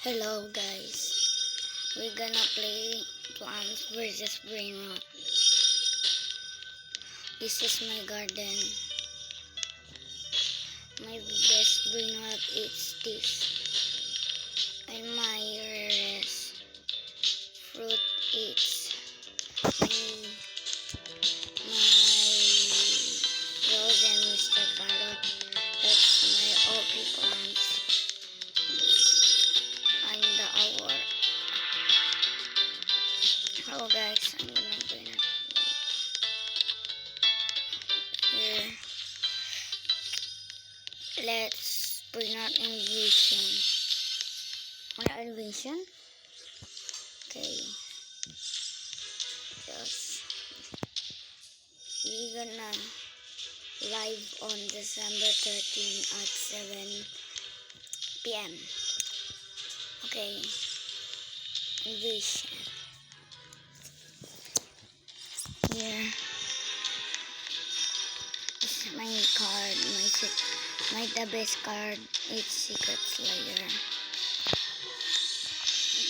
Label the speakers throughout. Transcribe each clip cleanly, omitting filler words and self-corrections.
Speaker 1: Hello guys, we're gonna play Plants vs Brainrot. This is my garden. My best Brainrot is this. And my rarest fruit is my frozen Mr. Carrot. That's my OP plants. I'm the hour. Hello guys, I'm gonna bring it here. Let's bring out invasion. What invasion? Okay. Just we're gonna live on December 13 at 7 p.m. Okay. Invasion. Here. This is my card. The best card. It's Secret Slayer.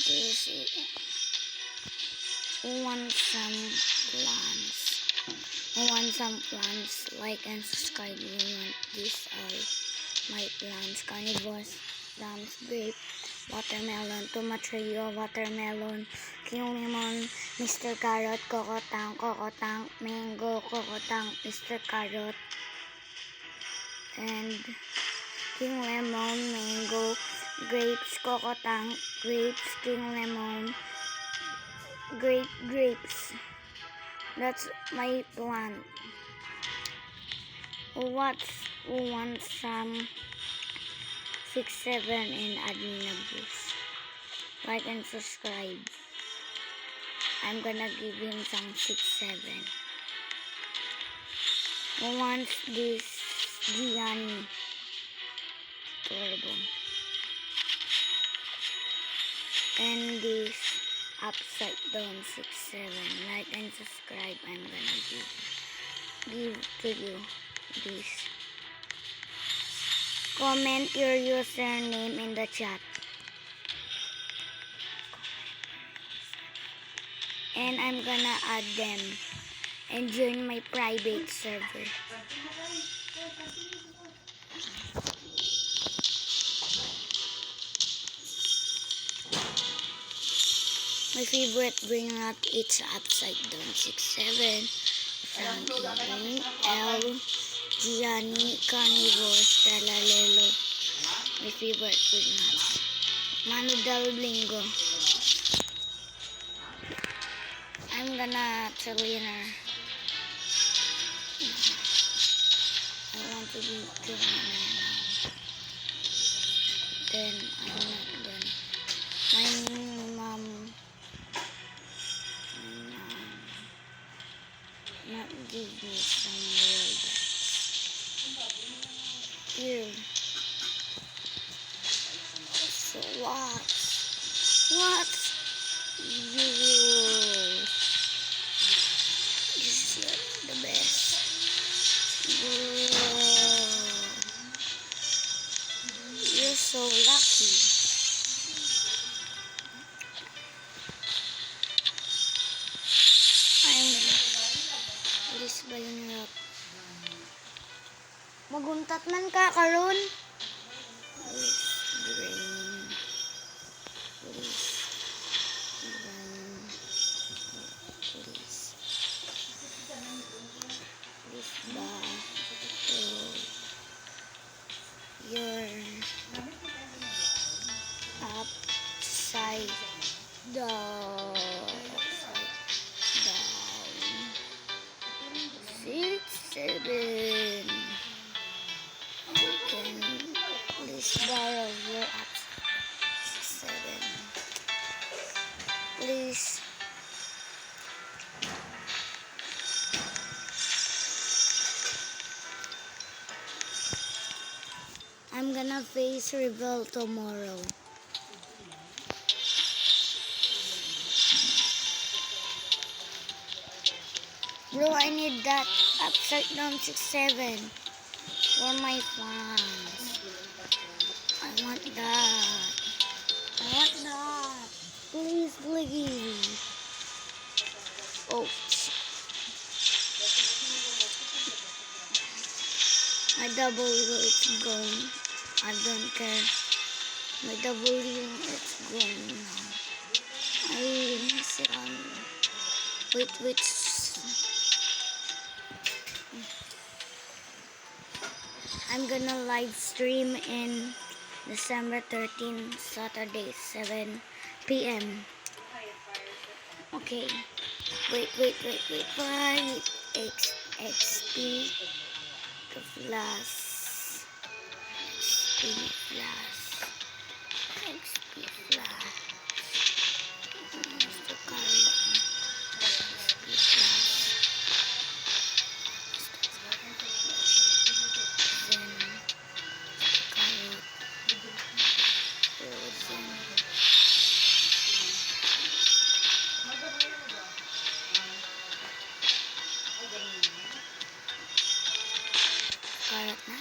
Speaker 1: This is who wants some plants, like and subscribe. You want these are my plants: carnivores, plums, grape, watermelon, tomatillo, watermelon, king lemon, Mr. Carrot, coco tank, mango, coco tank, Mr. Carrot, and king lemon, mango, grapes, coco tank, grapes, king lemon, grapes. That's my plant. Who wants some 6-7 in admin boost? Like and subscribe. I'm gonna give him some 6-7. Who wants this Gianni Turbo? And this upside down 6-7. Like and subscribe. I'm gonna give to you this. Comment your username in the chat. And I'm gonna add them and join my private server. My favorite Brainrot it's upside down 6-7. Frankie, L, Gianni, Carnivores, Talalelo. My favorite Brainrot. Manu Del Blingo. I'm gonna trillionaire. I want to be trillionaire now. Then I'm not done. My mom not give me some world. Here. So what? You. This is the best. Whoa. You're so lucky. Please ba yun hirap? Maguntat man ka karon. Please drain. Please drain. Please ba your upside down. 6-7. Can please borrow your upside 7. Please. I'm gonna face reveal tomorrow. Bro, I need that upside down 6-7 for my fans. I want that. What not? Please leave. Oh, my W is gone. I don't care. My W is gone now. I miss it on. Wait. I'm gonna live stream in December 13, Saturday, 7 p.m. Okay. Wait. XP plus. XP plus. XP plus. Mr. Carlo. XP plus. Then carrot. Frozen. Carrot na.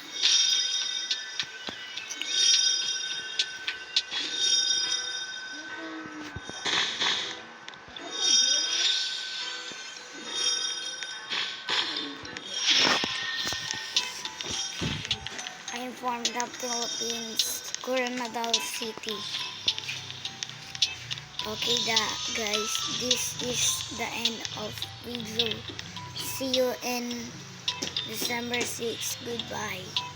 Speaker 1: I informed the Philippines, Coronadal City. Okay, guys, this is the end of video. See you in December 6. Goodbye.